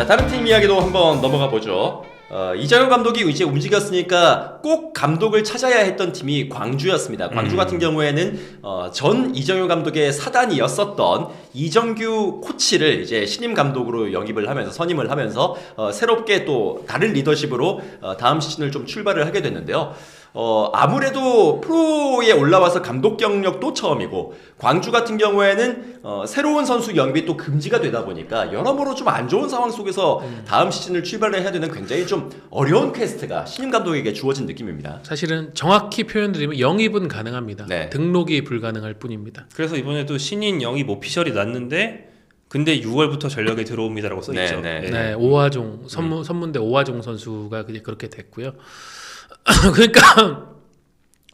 자, 다른 팀 이야기도 한번 넘어가 보죠. 이정효 감독이 이제 움직였으니까 꼭 감독을 찾아야 했던 팀이 광주였습니다. 광주 같은 경우에는 전 이정효 감독의 사단이었었던 이정규 코치를 이제 신임 감독으로 영입을 하면서 선임을 하면서 새롭게 또 다른 리더십으로 다음 시즌을 좀 출발을 하게 됐는데요. 아무래도 프로에 올라와서 감독 경력도 처음이고 광주 같은 경우에는 새로운 선수 영입이 또 금지가 되다 보니까 여러모로 좀 안 좋은 상황 속에서 다음 시즌을 출발을 해야 되는 굉장히 좀 어려운 퀘스트가 신임 감독에게 주어진 느낌입니다. 사실은 정확히 표현드리면 영입은 가능합니다. 네. 등록이 불가능할 뿐입니다. 그래서 이번에도 신인 영입 오피셜이 났는데 근데 6월부터 전력에 들어옵니다라고 써있죠. 네, 오화종 선문대 오화종 선수가 그렇게 됐고요. 그러니까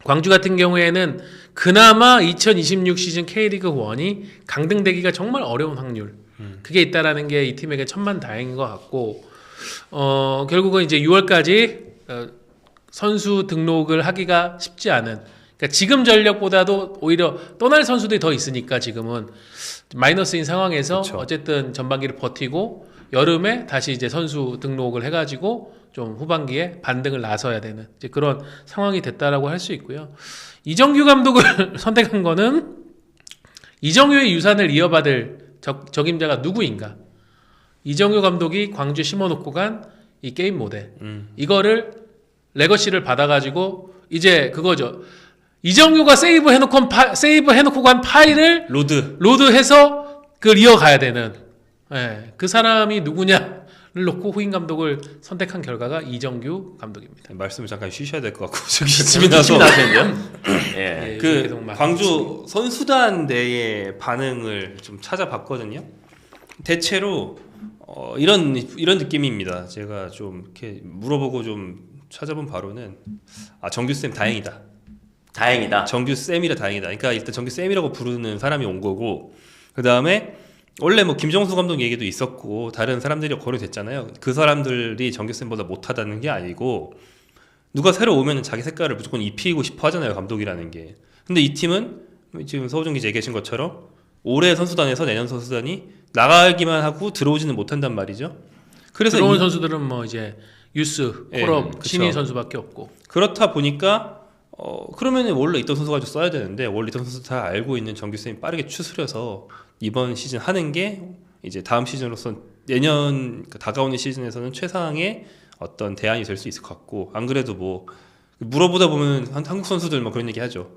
광주 같은 경우에는 그나마 2026 시즌 K리그 1이 강등되기가 정말 어려운 확률 그게 있다라는 게 이 팀에게 천만다행인 것 같고 결국은 이제 6월까지 선수 등록을 하기가 쉽지 않은 그러니까 지금 전력보다도 오히려 떠날 선수들이 더 있으니까 지금은 마이너스인 상황에서 그쵸. 어쨌든 전반기를 버티고 여름에 다시 이제 선수 등록을 해가지고 좀 후반기에 반등을 나서야 되는 이제 그런 상황이 됐다라고 할 수 있고요. 이정규 감독을 선택한 거는 이정효의 유산을 이어받을 적임자가 누구인가? 이정효 감독이 광주에 심어놓고 간 이 게임 모델 이거를 레거시를 받아가지고 이제 그거죠. 이정효가 세이브 해놓고 간 파일을 로드해서 그걸 이어가야 되는 그 사람이 누구냐? 를 놓고 후임 감독을 선택한 결과가 이정규 감독입니다. 말씀을 잠깐 쉬셔야 될 것 같고 저기 기침이 나서 예. 그 광주 선수단 내의 반응을 좀 찾아봤거든요. 대체로 이런 느낌입니다. 제가 좀 이렇게 물어보고 좀 찾아본 바로는 정규 쌤 다행이다. 정규 쌤이라 다행이다. 그러니까 일단 정규 쌤이라고 부르는 사람이 온 거고 그 다음에 원래 뭐 김정수 감독 얘기도 있었고 다른 사람들이 거론됐잖아요. 그 사람들이 정규쌤보다 못하다는 게 아니고 누가 새로 오면 자기 색깔을 무조건 입히고 싶어 하잖아요. 감독이라는 게. 근데 이 팀은 지금 서우정 기자 얘기하신 것처럼 올해 선수단에서 내년 선수단이 나가기만 하고 들어오지는 못한단 말이죠. 그래서 들어온 선수들은 뭐 이제 유스, 콜업, 신인 선수밖에 없고 그렇다 보니까 그러면 원래 있던 선수 가지고 써야 되는데 원래 있던 선수 다 알고 있는 정규쌤이 빠르게 추스려서 이번 시즌 하는 게 이제 다음 시즌으로서 내년 다가오는 시즌에서는 최상의 어떤 대안이 될 수 있을 것 같고 안 그래도 뭐 물어보다 보면 한국 선수들 뭐 그런 얘기 하죠.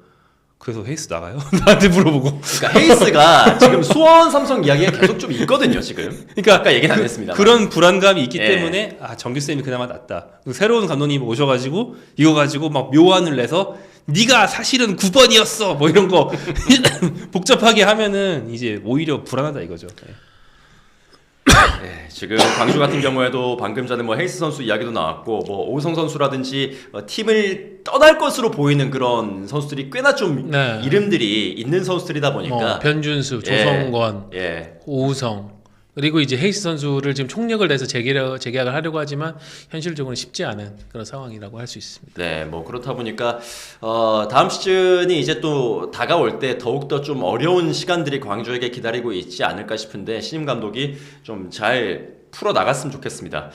그래서 헤이스 나가요? 나한테 물어보고. 그러니까 헤이스가 지금 수원 삼성 이야기가 계속 좀 있거든요 지금. 그러니까 아까 얘기는 안 했습니다. 그런 불안감이 있기 때문에 정규 쌤이 그나마 낫다. 새로운 감독님 오셔가지고 이거 가지고 막 묘안을 내서 네가 사실은 9번이었어 뭐 이런 거 복잡하게 하면은 이제 오히려 불안하다 이거죠. 네, 지금 광주 같은 경우에도 방금 전에 뭐 헤이스 선수 이야기도 나왔고 뭐 오우성 선수라든지 팀을 떠날 것으로 보이는 그런 선수들이 꽤나 좀 이름들이 있는 선수들이다 보니까 변준수, 조성권, 오우성 그리고 이제 헤이스 선수를 지금 총력을 내서 재계약을 하려고 하지만 현실적으로는 쉽지 않은 그런 상황이라고 할 수 있습니다. 네, 뭐 그렇다 보니까 다음 시즌이 이제 또 다가올 때 더욱더 좀 어려운 시간들이 광주에게 기다리고 있지 않을까 싶은데 신임 감독이 좀 잘 풀어 나갔으면 좋겠습니다.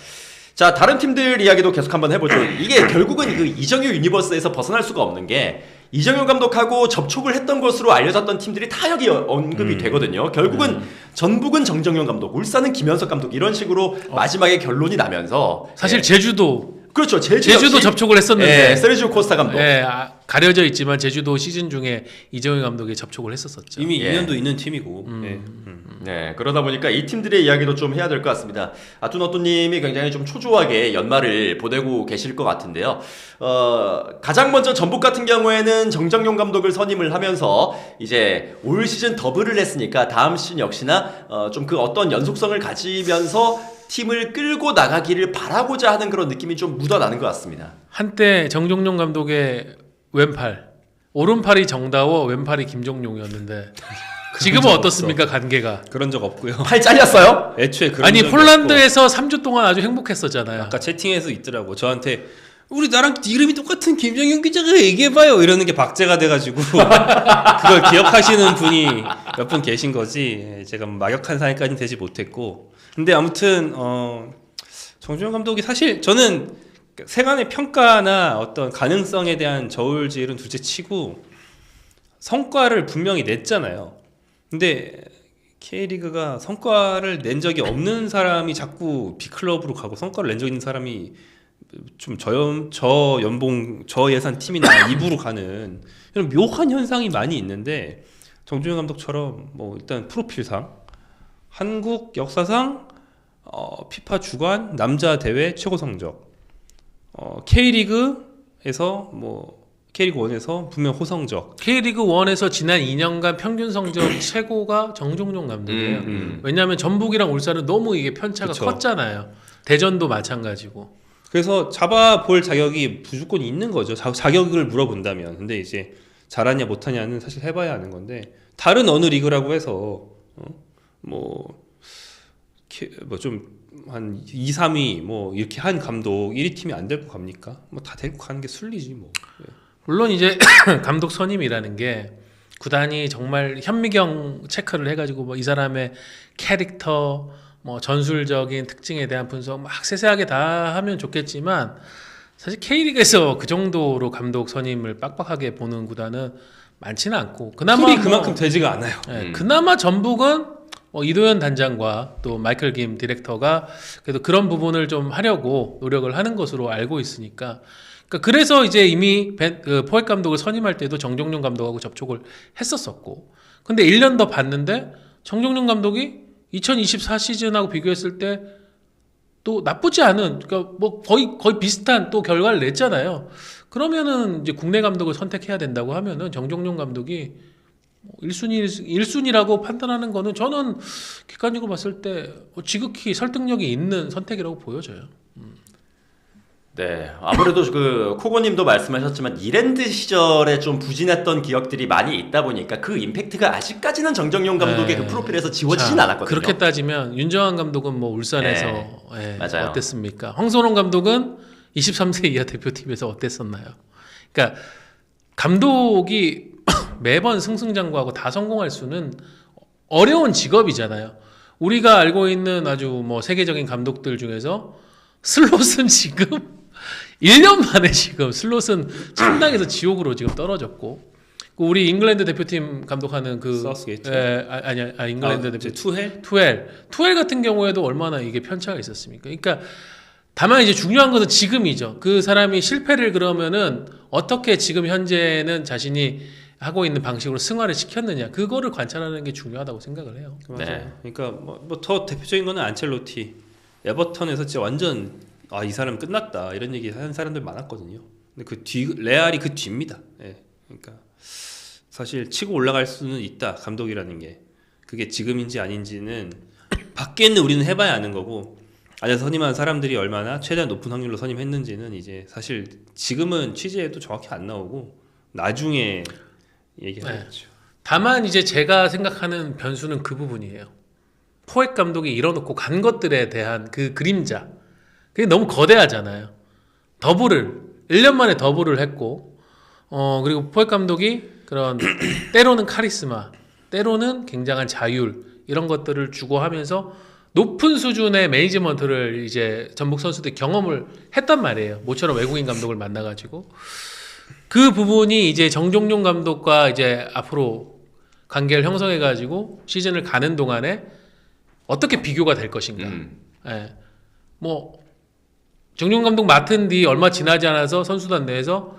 자, 다른 팀들 이야기도 계속 한번 해보죠. 이게 결국은 그 이정효 유니버스에서 벗어날 수가 없는 게 이정효 감독하고 접촉을 했던 것으로 알려졌던 팀들이 다 여기 언급이 되거든요. 결국은 전북은 정정용 감독, 울산은 김현석 감독 이런 식으로 마지막에 결론이 나면서 사실 제주도 그렇죠. 제주도 접촉을 했었는데 세르지오 코스타 감독 가려져 있지만 제주도 시즌 중에 이정효 감독이 접촉을 했었었죠. 이미 2년도 있는 팀이고. 네, 그러다 보니까 이 팀들의 이야기도 좀 해야 될 것 같습니다. 아뚜너뚜님이 굉장히 좀 초조하게 연말을 보내고 계실 것 같은데요. 가장 먼저 전북 같은 경우에는 정정용 감독을 선임을 하면서 이제 올 시즌 더블을 했으니까 다음 시즌 역시나 좀 그 어떤 연속성을 가지면서 팀을 끌고 나가기를 바라고자 하는 그런 느낌이 좀 묻어나는 것 같습니다. 한때 정종용 감독의 왼팔, 오른팔이 정다워, 왼팔이 김종용이었는데 지금은 어떻습니까? 관계가 그런 적 없고요. 팔 잘렸어요? 애초에 그런 아니 적이 폴란드에서 없고. 3주 동안 아주 행복했었잖아요. 아까 채팅에서 있더라고. 저한테 우리 나랑 이름이 똑같은 김정윤 기자가 얘기해봐요 이러는 게 박제가 돼가지고 그걸 기억하시는 분이 몇 분 계신 거지. 제가 막역한 사이까지는 되지 못했고. 근데 아무튼 정주영 감독이 사실 저는 세간의 평가나 어떤 가능성에 대한 저울질은 둘째치고 성과를 분명히 냈잖아요. 근데 K리그가 성과를 낸 적이 없는 사람이 자꾸 B클럽으로 가고 성과를 낸 적 있는 사람이 좀 저연봉 저예산 팀이나 2부로 가는 이런 묘한 현상이 많이 있는데 정주영 감독처럼 뭐 일단 프로필상 한국 역사상 피파 주관 남자 대회 최고 성적 K리그에서 뭐 K리그 1에서 분명 호성적. K리그 1에서 지난 2년간 평균 성적 최고가 정종용 감독이에요. 왜냐하면 전북이랑 울산은 너무 이게 편차가 그쵸. 컸잖아요. 대전도 마찬가지고. 그래서 잡아볼 자격이 무조건 있는 거죠. 자격을 물어본다면. 근데 이제 잘하냐 못하냐는 사실 해봐야 하는 건데 다른 어느 리그라고 해서 좀 한 2, 3위 뭐 이렇게 한 감독 1위 팀이 안 데리고 갑니까? 뭐 다 데리고 가는 게 순리지 뭐. 물론 이제 감독 선임이라는 게 구단이 정말 현미경 체크를 해가지고 뭐 이 사람의 캐릭터, 뭐 전술적인 특징에 대한 분석 막 세세하게 다 하면 좋겠지만 사실 K리그에서 그 정도로 감독 선임을 빡빡하게 보는 구단은 많지는 않고 그나마 풀이 그만큼 되지가 않아요. 그나마 전북은 이도현 단장과 또 마이클 김 디렉터가 그래도 그런 부분을 좀 하려고 노력을 하는 것으로 알고 있으니까 그래서 이제 이미 포획 감독을 선임할 때도 정종용 감독하고 접촉을 했었었고 근데 1년 더 봤는데 정종용 감독이 2024 시즌하고 비교했을 때 또 나쁘지 않은 그러니까 뭐 거의 비슷한 또 결과를 냈잖아요. 그러면은 이제 국내 감독을 선택해야 된다고 하면은 정종용 감독이 1순위라고 판단하는 거는 저는 객관적으로 봤을 때 지극히 설득력이 있는 선택이라고 보여져요. 네, 아무래도 그 코고님도 말씀하셨지만 이랜드 시절에 좀 부진했던 기억들이 많이 있다 보니까 그 임팩트가 아직까지는 정정용 감독의 그 프로필에서 지워지진 않았거든요. 그렇게 따지면 윤정환 감독은 뭐 울산에서 맞아요. 어땠습니까? 황선홍 감독은 23세 이하 대표팀에서 어땠었나요? 그러니까 감독이 매번 승승장구하고 다 성공할 수는 어려운 직업이잖아요. 우리가 알고 있는 아주 뭐 세계적인 감독들 중에서 슬롯은 지금 1년 만에 지금 슬롯은 천당에서 지옥으로 지금 떨어졌고 우리 잉글랜드 대표팀 감독하는 그 사우스게이트? 잉글랜드 대표팀 투헬 같은 경우에도 얼마나 이게 편차가 있었습니까? 그러니까 다만 이제 중요한 것은 지금이죠. 그 사람이 실패를 그러면은 어떻게 지금 현재는 자신이 하고 있는 방식으로 승화를 시켰느냐 그거를 관찰하는 게 중요하다고 생각을 해요. 맞아요. 네. 그러니까 뭐 더 대표적인 거는 안첼로티 에버턴에서 진짜 완전 이 사람 끝났다 이런 얘기 하는 사람들 많았거든요. 근데 레알이 그 뒤입니다. 예. 그러니까 사실 치고 올라갈 수는 있다 감독이라는 게 그게 지금인지 아닌지는 밖에는 우리는 해봐야 아는 거고 안에서 선임한 사람들이 얼마나 최대한 높은 확률로 선임했는지는 이제 사실 지금은 취재에도 정확히 안 나오고 나중에 얘기하겠죠. 다만 이제 제가 생각하는 변수는 그 부분이에요. 포획 감독이 이뤄놓고 간 것들에 대한 그 그림자 그게 너무 거대하잖아요. 1년 만에 더블을 했고 그리고 포획 감독이 그런 때로는 카리스마 때로는 굉장한 자율 이런 것들을 주고 하면서 높은 수준의 매니지먼트를 이제 전북 선수들이 경험을 했단 말이에요. 모처럼 외국인 감독을 만나가지고 그 부분이 이제 정종용 감독과 이제 앞으로 관계를 형성해가지고 시즌을 가는 동안에 어떻게 비교가 될 것인가. 예. 뭐 정종 감독 맡은 뒤 얼마 지나지 않아서 선수단 내에서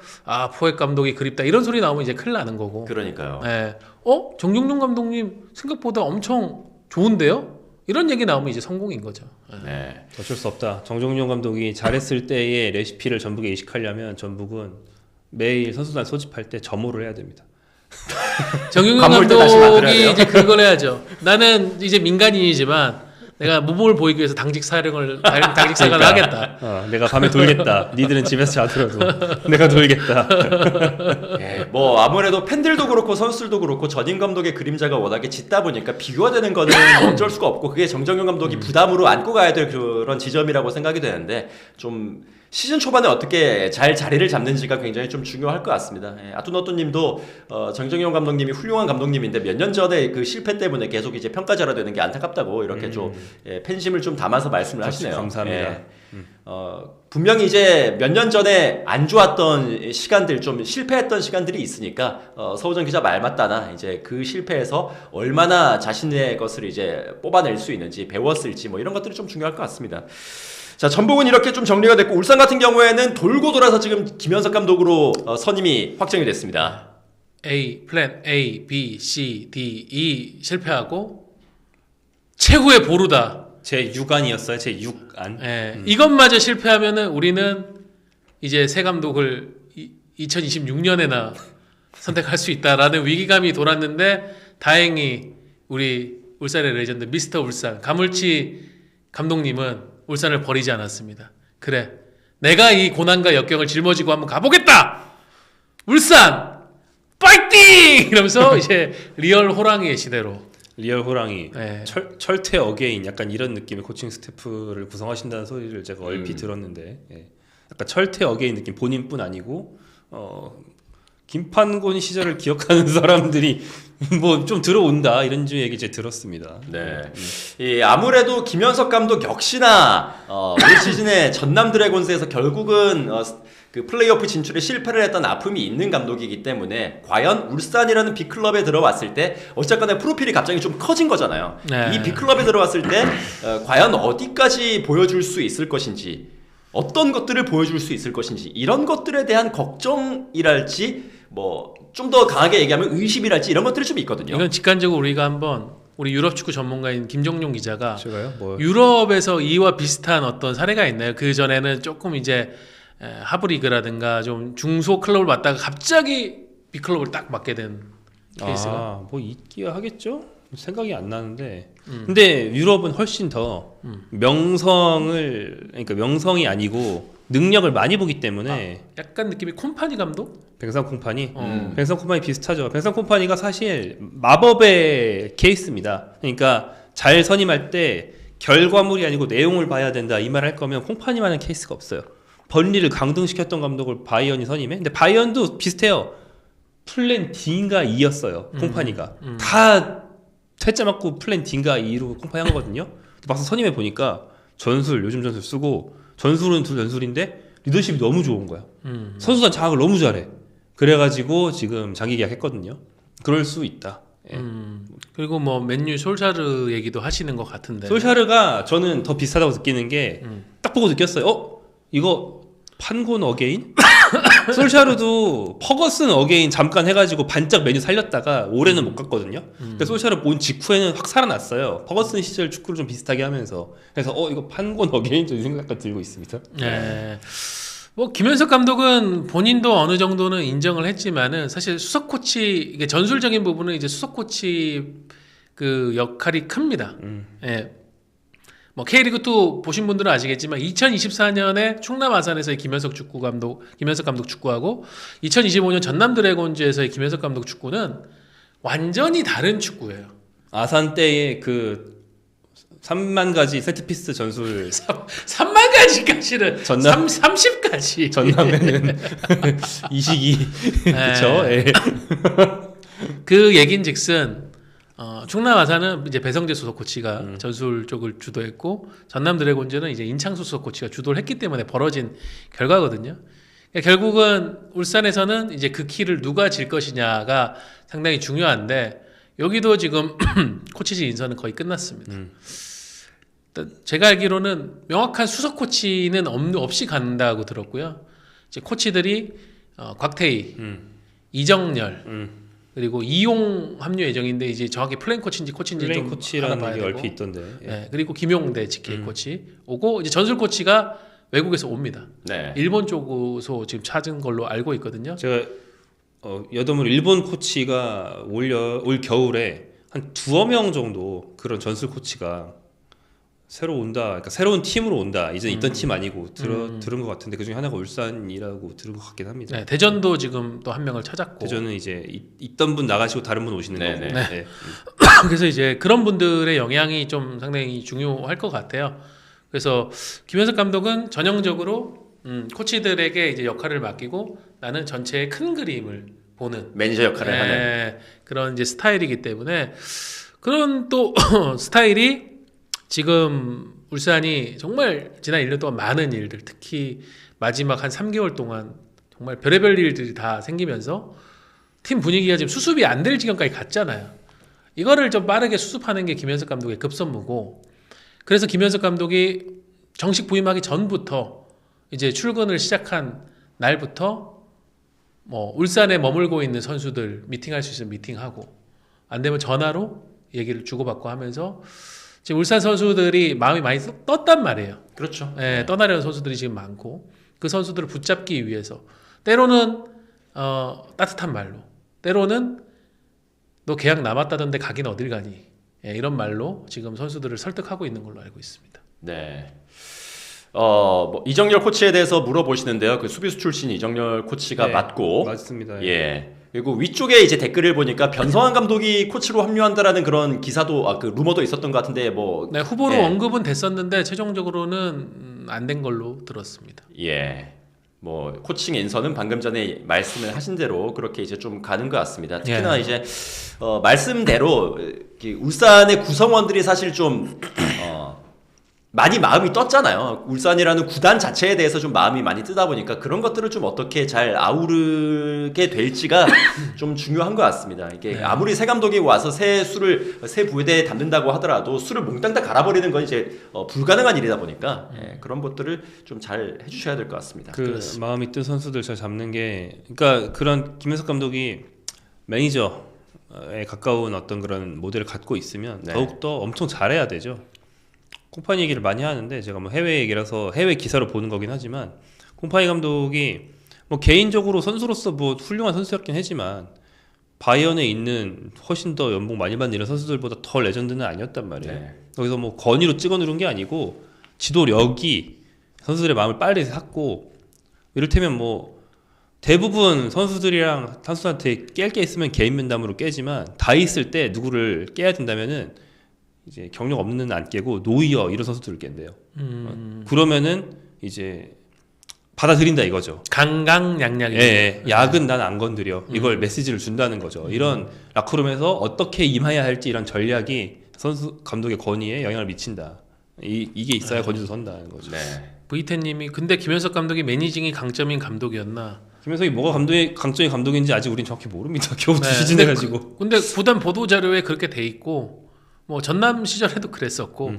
포획 감독이 그립다 이런 소리 나오면 이제 큰일 나는 거고. 그러니까요. 예. 정종용 감독님 생각보다 엄청 좋은데요? 이런 얘기 나오면 이제 성공인 거죠. 예. 네. 어쩔 수 없다. 정종용 감독이 잘했을 때의 레시피를 전북에 이식하려면 전북은 매일 선수단 소집할 때 점호를 해야 됩니다. 정용용 관물 다시 만들어야 감독이 돼요? 이제 그걸 해야죠. 나는 이제 민간인이지만 내가 모범을 보이기 위해서 당직 사령을 당직 생활을 하겠다. 내가 밤에 돌겠다. 니들은 집에서 자더라도 내가 돌겠다. 예, 뭐 아무래도 팬들도 그렇고 선수들도 그렇고 전임 감독의 그림자가 워낙에 짙다 보니까 비교가 되는 거는 어쩔 수가 없고 그게 정정용 감독이 부담으로 안고 가야 될 그런 지점이라고 생각이 되는데 좀 시즌 초반에 어떻게 잘 자리를 잡는지가 굉장히 좀 중요할 것 같습니다. 예, 아뚜너뚜님도 정정용 감독님이 훌륭한 감독님인데 몇 년 전에 그 실패 때문에 계속 이제 평가자라 되는 게 안타깝다고 이렇게 좀 팬심을 좀 담아서 말씀을 하시네요. 감사합니다. 예. 분명히 이제 몇 년 전에 안 좋았던 시간들, 좀 실패했던 시간들이 있으니까 서우정 기자 말 맞다나 이제 그 실패에서 얼마나 자신의 것을 이제 뽑아낼 수 있는지 배웠을지 뭐 이런 것들이 좀 중요할 것 같습니다. 자, 전북은 이렇게 좀 정리가 됐고 울산 같은 경우에는 돌고 돌아서 지금 김현석 감독으로 선임이 확정이 됐습니다. 플랜 A, B, C, D, E 실패하고 최후의 보루다. 제 6안이었어요. 제 6안. 예, 이것마저 실패하면은 우리는 이제 새 감독을 2026년에나 선택할 수 있다라는 위기감이 돌았는데 다행히 우리 울산의 레전드 미스터 울산 가물치 감독님은 울산을 버리지 않았습니다. 그래, 내가 이 고난과 역경을 짊어지고 한번 가보겠다. 울산 파이팅! 이러면서 이제 리얼 호랑이의 시대로. 리얼 호랑이 네. 철퇴 어게인 약간 이런 느낌의 코칭 스태프를 구성하신다는 소리를 제가 얼핏 들었는데 예. 약간 철퇴 어게인 느낌 본인뿐 아니고 김판곤 시절을 기억하는 사람들이 뭐 좀 들어온다 이런 주 얘기 이제 들었습니다. 네. 아무래도 김현석 감독 역시나 올 시즌에 전남 드래곤스에서 결국은 그 플레이오프 진출에 실패를 했던 아픔이 있는 감독이기 때문에 과연 울산이라는 빅클럽에 들어왔을 때 어쨌거나 프로필이 갑자기 좀 커진 거잖아요. 네. 이 빅클럽에 들어왔을 때 과연 어디까지 보여줄 수 있을 것인지, 어떤 것들을 보여줄 수 있을 것인지, 이런 것들에 대한 걱정이랄지 뭐 좀 더 강하게 얘기하면 의심이랄지 이런 것들이 좀 있거든요. 이건 직관적으로 우리가 한번 우리 유럽 축구 전문가인 김종용 기자가 제가요? 뭐 유럽에서 이와 비슷한 어떤 사례가 있나요? 그 전에는 조금 이제 하브리그라든가 좀 중소 클럽을 맡다가 갑자기 빅클럽을 딱 맡게 된 케이스가 뭐 있기야 하겠죠? 생각이 안 나는데 근데 유럽은 훨씬 더 그러니까 명성이 아니고 능력을 많이 보기 때문에 약간 느낌이 콤파니 감독? 뱅상 콤파니? 뱅상 콤파니 비슷하죠. 뱅상 콤파니가 사실 마법의 케이스입니다. 그러니까 잘 선임할 때 결과물이 아니고 내용을 봐야 된다 이 말 할 거면 콤파니만한 케이스가 없어요. 번리를 강등시켰던 감독을 바이언이 선임해. 근데 바이언도 비슷해요. 플랜 D인가 E였어요. 콤파니가 다 퇴짜 맞고 플랜 D인가 E로 콤파니 한 거거든요. 막상 선임해 보니까 요즘 전술 쓰고 전술은 둘 전술인데 리더십이 너무 좋은 거야. 선수단 장악을 너무 잘해. 그래가지고 지금 장기 계약했거든요. 그럴 수 있다. 예. 그리고 뭐 맨유 솔샤르 얘기도 하시는 것 같은데. 솔샤르가 저는 더 비슷하다고 느끼는 게 딱 보고 느꼈어요. 이거 판곤 어게인? 솔샤르도 퍼거슨 어게인 잠깐 해가지고 반짝 메뉴 살렸다가 올해는 못 갔거든요. 근데 솔샤르 본 직후에는 확 살아났어요. 퍼거슨 시절 축구를 좀 비슷하게 하면서. 그래서 이거 판곤 어게인 좀 생각가 들고 있습니다. 네. 뭐 김현석 감독은 본인도 어느 정도는 인정을 했지만은 사실 수석 코치 이게 전술적인 부분은 이제 수석 코치 그 역할이 큽니다. 예. 뭐 K리그2 보신 분들은 아시겠지만 2024년에 충남 아산에서의 김현석 감독 축구하고 2025년 전남 드래곤즈에서의 김현석 감독 축구는 완전히 다른 축구예요. 아산 때의 그 3만 가지 세트피스 전술 3만 가지까지는 30까지 전남에는 이 시기 그렇죠. 예. 그 얘긴즉슨 충남 아산은 이제 배성재 소속 코치가 전술 쪽을 주도했고 전남 드래곤즈는 이제 인창수 소속 코치가 주도를 했기 때문에 벌어진 결과거든요. 그러니까 결국은 울산에서는 이제 그 키를 누가 질 것이냐가 상당히 중요한데 여기도 지금 코치진 인선은 거의 끝났습니다. 제가 알기로는 명확한 수석 코치는 없이 간다고 들었고요. 이제 코치들이 곽태희, 이정열 그리고 이용 합류 예정인데 이제 정확히 플레인 코치인지 좀 코치라는 알아봐야 게 되고. 얼핏 있던데. 예. 네, 그리고 김용대 GK 코치 오고 이제 전술 코치가 외국에서 옵니다. 네. 일본 쪽으로 지금 찾은 걸로 알고 있거든요. 제가 여담으로 일본 코치가 올 겨울에 한 2명 정도 그런 전술 코치가 새로 온다. 그러니까 새로운 팀으로 온다. 이제 있던 팀 아니고 들은 것 같은데 그 중에 하나가 울산이라고 들은 것 같긴 합니다. 네, 대전도 지금 또 한 명을 찾았고. 대전은 이제 있던 분 나가시고 다른 분 오시는 네, 거고. 네. 네. 그래서 이제 그런 분들의 영향이 좀 상당히 중요할 것 같아요. 그래서 김현석 감독은 전형적으로 코치들에게 이제 역할을 맡기고 나는 전체의 큰 그림을 보는 매니저 역할을 하는. 네, 그런 이제 스타일이기 때문에 그런 또 스타일이 지금 울산이 정말 지난 1년 동안 많은 일들, 특히 마지막 한 3개월 동안 정말 별의별 일들이 다 생기면서 팀 분위기가 지금 수습이 안 될 지경까지 갔잖아요. 이거를 좀 빠르게 수습하는 게 김현석 감독의 급선무고, 그래서 김현석 감독이 정식 부임하기 전부터 이제 출근을 시작한 날부터 뭐 울산에 머물고 있는 선수들 미팅할 수 있으면 미팅하고, 안 되면 전화로 얘기를 주고받고 하면서 지금 울산 선수들이 마음이 많이 떴단 말이에요. 그렇죠. 예, 떠나려는 선수들이 지금 많고, 그 선수들을 붙잡기 위해서 때로는 따뜻한 말로, 때로는 너 계약 남았다던데 가긴 어딜 가니, 예, 이런 말로 지금 선수들을 설득하고 있는 걸로 알고 있습니다. 네. 뭐 이정열 코치에 대해서 물어보시는데요. 그 수비수 출신 이정열 코치가 네, 맞고, 맞습니다. 예. 그리고 위쪽에 이제 댓글을 보니까 변성환 감독이 코치로 합류한다라는 그런 기사도 그 루머도 있었던 것 같은데 뭐 네, 후보로 예. 언급은 됐었는데 최종적으로는 안 된 걸로 들었습니다. 예. 뭐 코칭 인선은 방금 전에 말씀을 하신 대로 그렇게 이제 좀 가는 것 같습니다. 특히나 예. 이제 말씀대로 울산의 구성원들이 사실 좀 많이 마음이 떴잖아요. 울산이라는 구단 자체에 대해서 좀 마음이 많이 뜨다 보니까 그런 것들을 좀 어떻게 잘 아우르게 될지가 좀 중요한 것 같습니다. 이게 네. 아무리 새 감독이 와서 새 부대에 담는다고 하더라도 술을 몽땅 다 갈아버리는 건 이제 불가능한 일이다 보니까 예, 그런 것들을 좀 잘 해주셔야 될 것 같습니다. 그 그렇습니다. 마음이 뜬 선수들 잘 잡는 게, 그러니까 그런 김현석 감독이 매니저에 가까운 어떤 그런 모델을 갖고 있으면 네. 더욱더 엄청 잘해야 되죠. 콤파니 얘기를 많이 하는데, 제가 뭐 해외 얘기라서 해외 기사로 보는 거긴 하지만, 콤파니 감독이 뭐 개인적으로 선수로서 뭐 훌륭한 선수였긴 하지만 바이언에 있는 훨씬 더 연봉 많이 받는 이런 선수들보다 더 레전드는 아니었단 말이에요. 네. 거기서 뭐 건의로 찍어 누른 게 아니고 지도력이 선수들의 마음을 빨리 샀고, 이를테면 뭐 대부분 선수들이랑 선수한테 깰 게 있으면 개인 면담으로 깨지만, 다 있을 때 누구를 깨야 된다면은 이제 경력 없는 안 깨고 노이어 이런 선수들을 깬대요. 그러면은 이제 받아들인다 이거죠. 강강약약이. 예, 약은 난 안 건드려. 이걸 메시지를 준다는 거죠. 이런 라커룸에서 어떻게 임해야 할지 이런 전략이 선수 감독의 권위에 영향을 미친다. 이게 있어야 권위도 선다는 거죠. 네. 브이텐님이 근데 김현석 감독이 매니징이 강점인 감독이었나? 김현석이 뭐가 강점이 감독인지 아직 우린 정확히 모릅니다. 겨우 네, 시즌 해가지고. 근데 구단 보도 자료에 그렇게 돼 있고, 뭐 전남 시절에도 그랬었고,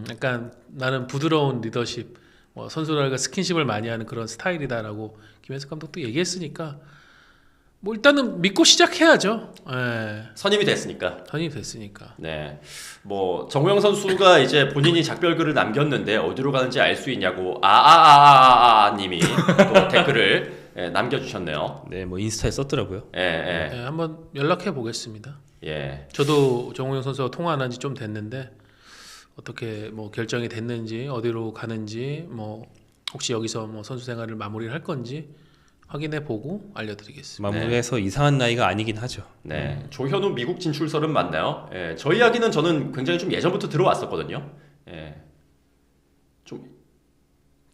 약간 나는 부드러운 리더십, 뭐 선수들과 스킨십을 많이 하는 그런 스타일이다라고 김현석 감독도 얘기했으니까 뭐 일단은 믿고 시작해야죠. 예. 선임이 됐으니까. 선임이 됐으니까. 네. 뭐 정우영 선수가 이제 본인이 작별글을 남겼는데 어디로 가는지 알 수 있냐고 님이 또 댓글을 남겨주셨네요. 네, 뭐 인스타에 썼더라고요. 예. 예, 한번 연락해 보겠습니다. 예. 저도 정우영 선수와 통화 안 한 지 좀 됐는데 어떻게 뭐 결정이 됐는지, 어디로 가는지, 뭐 혹시 여기서 뭐 선수 생활을 마무리를 할 건지 확인해 보고 알려드리겠습니다. 마무리해서 이상한 나이가 아니긴 하죠. 네. 조현우 미국 진출설은 맞나요? 예. 저 이야기는 저는 굉장히 좀 예전부터 들어왔었거든요. 예. 좀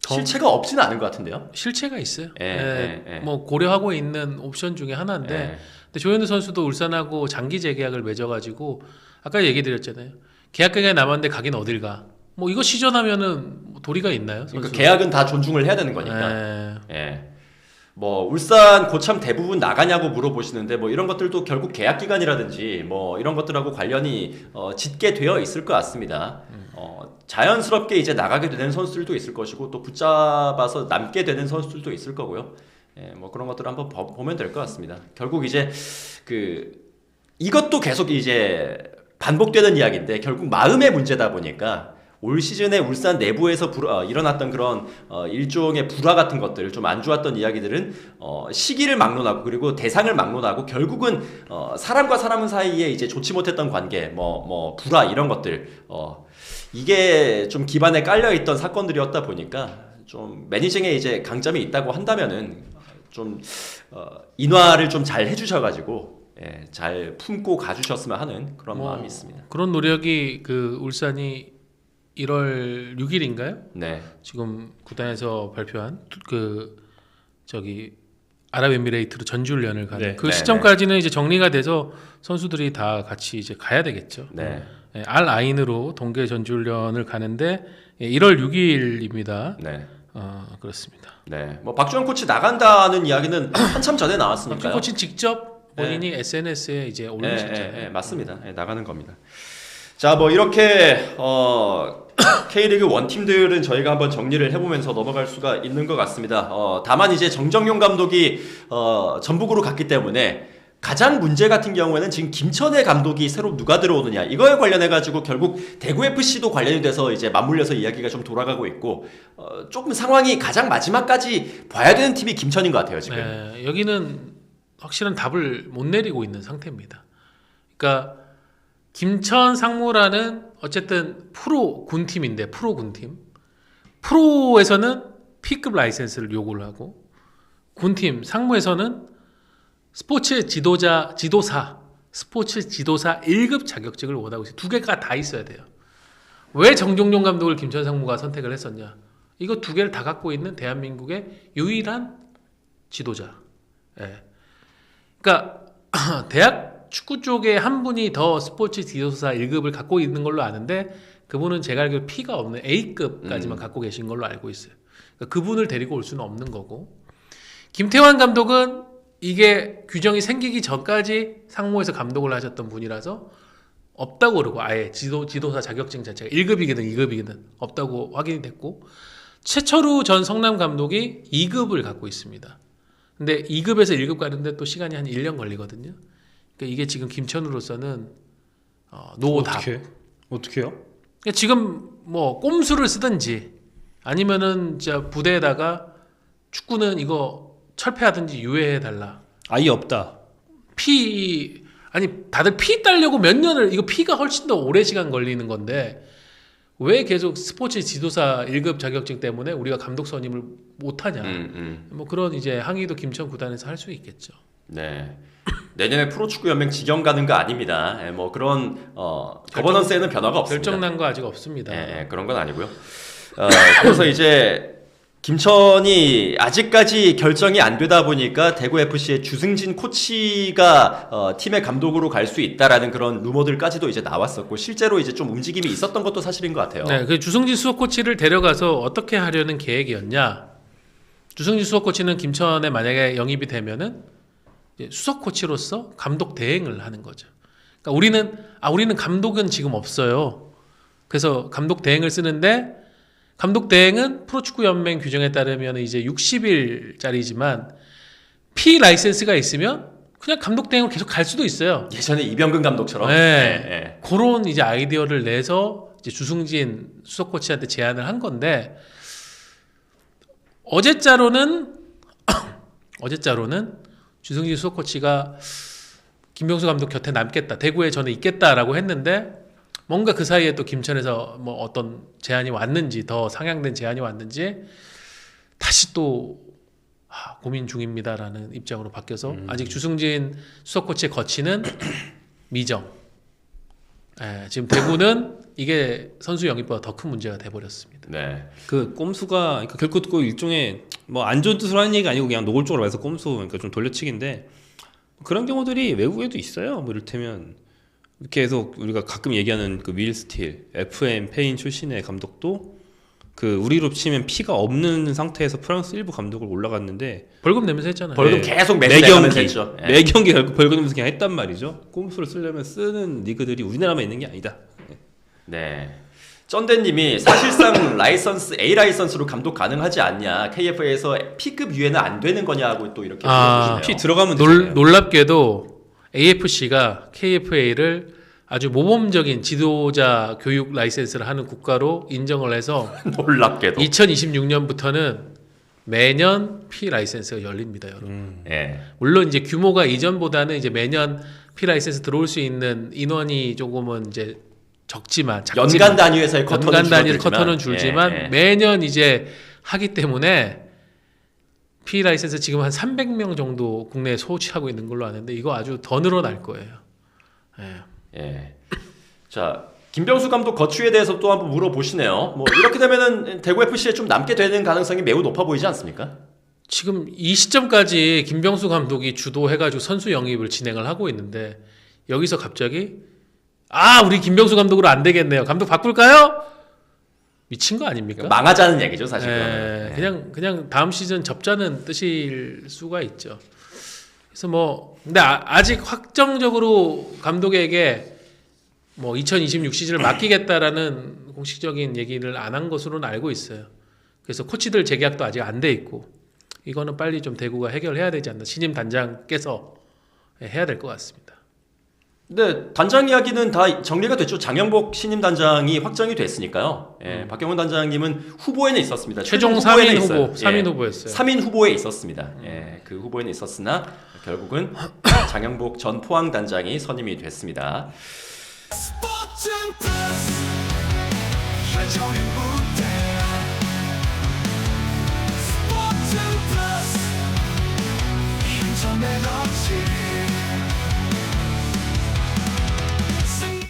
실체가 없지는 않은 것 같은데요. 실체가 있어요. 예. 뭐 고려하고 있는 옵션 중에 하나인데, 예. 근데 조현우 선수도 울산하고 장기 재계약을 맺어가지고 아까 얘기 드렸잖아요. 계약 기간이 남았는데 가긴 어딜 가? 뭐 이거 시전하면은 뭐 도리가 있나요? 그러니까 선수? 계약은 다 존중을 해야 되는 거니까. 예. 예. 뭐 울산 고참 대부분 나가냐고 물어보시는데 뭐 이런 것들도 결국 계약 기간이라든지 뭐 이런 것들하고 관련이 짙게 되어 있을 것 같습니다. 자연스럽게 이제 나가게 되는 선수들도 있을 것이고 또 붙잡아서 남게 되는 선수들도 있을 거고요. 예, 뭐 그런 것들을 한번 보면 될 것 같습니다. 결국 이제 이것도 계속 이제 반복되는 이야기인데 결국 마음의 문제다 보니까 올 시즌에 울산 내부에서 일어났던 그런 일종의 불화 같은 것들, 좀 안 좋았던 이야기들은 시기를 막론하고 그리고 대상을 막론하고 결국은 사람과 사람 사이에 이제 좋지 못했던 관계, 뭐 불화 이런 것들, 이게 좀 기반에 깔려 있던 사건들이었다 보니까 좀 매니징에 이제 강점이 있다고 한다면은 좀 인화를 좀 잘 해주셔가지고. 예, 잘 품고 가주셨으면 하는 그런 마음이 있습니다. 그런 노력이 울산이 1월 6일인가요? 네. 지금 구단에서 발표한 아랍에미레이트로 전지훈련을 가는 네. 그 네, 시점까지는 이제 정리가 돼서 선수들이 다 같이 이제 가야 되겠죠. 네. 예, 알 아인으로 동계 전지훈련을 가는데 1월 6일입니다. 네. 그렇습니다. 네. 뭐 박주영 코치 나간다는 이야기는 한참 전에 박준 나왔으니까요. 코치 직접 본인이 SNS에 이제 올리셨잖아요. 맞습니다. 나가는 겁니다. 자, 뭐 이렇게 K리그 1 팀들은 저희가 한번 정리를 해보면서 넘어갈 수가 있는 것 같습니다. 다만 이제 정정용 감독이 전북으로 갔기 때문에 가장 문제 같은 경우에는 지금 김천의 감독이 새로 누가 들어오느냐 이거에 관련해 가지고 결국 대구 FC도 관련이 돼서 이제 맞물려서 이야기가 좀 돌아가고 있고 조금 상황이 가장 마지막까지 봐야 되는 팀이 김천인 것 같아요 지금. 네, 여기는 확실한 답을 못 내리고 있는 상태입니다. 그러니까 김천 상무라는 어쨌든 프로 군팀인데 프로 군팀 프로에서는 P급 라이센스를 요구를 하고 군팀 상무에서는 스포츠 지도사 1급 자격증을 원하고 있어요. 두 개가 다 있어야 돼요. 왜 정종용 감독을 김천 상무가 선택을 했었냐? 이거 두 개를 다 갖고 있는 대한민국의 유일한 지도자. 예. 그러니까 대학 축구 쪽에 한 분이 더 스포츠 지도사 1급을 갖고 있는 걸로 아는데 그분은 제가 알기로 P가 없는 A급까지만 갖고 계신 걸로 알고 있어요. 그러니까 그분을 데리고 올 수는 없는 거고 김태환 감독은 이게 규정이 생기기 전까지 상무에서 감독을 하셨던 분이라서 없다고 그러고 아예 지도사 자격증 자체가 1급이든 2급이든 없다고 확인이 됐고 최철우 전 성남 감독이 2급을 갖고 있습니다. 근데 2급에서 1급 가는데 또 시간이 한 1년 걸리거든요. 그러니까 이게 지금 김천으로서는 노답. 어떻게요? 그러니까 지금 뭐 꼼수를 쓰든지 아니면은 진짜 부대에다가 축구는 이거 철폐하든지 유예해달라. 아예 없다. 다들 피 따려고 몇 년을 이거 피가 훨씬 더 오래 시간 걸리는 건데 왜 계속 스포츠 지도사 1급 자격증 때문에 우리가 감독 선임을 못하냐. 뭐 그런 이제 항의도 김천 구단에서 할 수 있겠죠. 네. 내년에 프로축구연맹 직영 가는 거 아닙니다. 뭐 그런 거버넌스에는 변화가 없습니다. 결정난 거 아직 없습니다. 그런 건 아니고요. 그래서 이제 김천이 아직까지 결정이 안 되다 보니까 대구 FC의 주승진 코치가 팀의 감독으로 갈 수 있다라는 그런 루머들까지도 이제 나왔었고 실제로 이제 좀 움직임이 있었던 것도 사실인 것 같아요. 네, 그 주승진 수석 코치를 데려가서 어떻게 하려는 계획이었냐? 주승진 수석 코치는 김천에 만약에 영입이 되면은 이제 수석 코치로서 감독 대행을 하는 거죠. 그러니까 우리는 감독은 지금 없어요. 그래서 감독 대행을 쓰는데 감독 대행은 프로축구연맹 규정에 따르면 이제 60일짜리지만 P 라이센스가 있으면 그냥 감독 대행으로 계속 갈 수도 있어요. 예전에 이병근 감독처럼. 네. 그런 이제 아이디어를 내서 이제 주승진 수석 코치한테 제안을 한 건데 어제자로는 주승진 수석 코치가 김병수 감독 곁에 남겠다. 대구에 저는 있겠다라고 했는데 뭔가 그 사이에 또 김천에서 뭐 어떤 제안이 왔는지 더 상향된 제안이 왔는지 다시 또 고민 중입니다라는 입장으로 바뀌어서 아직 주승진 수석 코치의 거치는 미정. 지금 대구는 이게 선수 영입보다 더 큰 문제가 돼버렸습니다. 네. 그 꼼수가 그러니까 결코 그 일종의 뭐 안 좋은 뜻으로 하는 얘기가 아니고 그냥 노골적으로 말해서 꼼수 그러니까 좀 돌려치기인데 그런 경우들이 외국에도 있어요. 뭐 이를테면 계속 우리가 가끔 얘기하는 그 윌 스틸 FM 페인 출신의 감독도 그 우리로 치면 피가 없는 상태에서 프랑스 일부 감독을 올라갔는데 벌금 내면서 했잖아요. 벌금 네. 계속 매경기 했죠. 매 경기 결국 벌금 내면서 그냥 했단 말이죠. 꼼수를 쓰려면 쓰는 리그들이 우리나라만 있는 게 아니다. 네. 쩐대님이 사실상 라이선스 A 라이선스로 감독 가능하지 않냐? KFA에서 P급 유예는 안 되는 거냐고 또 이렇게 물어보시네요. P 들어가면 되잖아요. 놀랍게도 AFC가 KFA를 아주 모범적인 지도자 교육 라이센스를 하는 국가로 인정을 해서 놀랍게도 2026년부터는 매년 P 라이센스가 열립니다, 여러분. 예. 물론 이제 규모가 이전보다는 이제 매년 P 라이센스 들어올 수 있는 인원이 조금은 이제 작지만 연간 단위에서의 커터는 연간 단위 줄어들지만, 커터는 줄지만 예. 매년 이제 하기 때문에 P 라이센스 지금 한 300명 정도 국내에 소취하고 있는 걸로 아는데 이거 아주 더 늘어날 거예요. 예. 예. 자, 김병수 감독 거취에 대해서 또 한번 물어보시네요. 뭐 이렇게 되면은 대구 FC에 좀 남게 되는 가능성이 매우 높아 보이지 않습니까? 지금 이 시점까지 김병수 감독이 주도해가지고 선수 영입을 진행을 하고 있는데 여기서 갑자기 우리 김병수 감독으로 안 되겠네요. 감독 바꿀까요? 미친 거 아닙니까? 망하자는 얘기죠, 사실. 네, 그냥 다음 시즌 접자는 뜻일 수가 있죠. 그래서 뭐 근데 아직 확정적으로 감독에게 뭐 2026 시즌을 맡기겠다라는 공식적인 얘기를 안 한 것으로는 알고 있어요. 그래서 코치들 재계약도 아직 안 돼 있고 이거는 빨리 좀 대구가 해결해야 되지 않나. 신임 단장께서 해야 될 것 같습니다. 근데 단장 이야기는 다 정리가 됐죠. 장영복 신임 단장이 확정이 됐으니까요. 박경원 단장님은 후보에는 있었습니다. 최종 후보에는 3인 있어요. 후보, 3인 후보였어요. 3인 후보에 있었습니다. 그 후보에는 있었으나 결국은 장영복 전 포항 단장이 선임이 됐습니다. 스포츠 플러스 최종의 무대 스포츠 플러스 인터넷 없이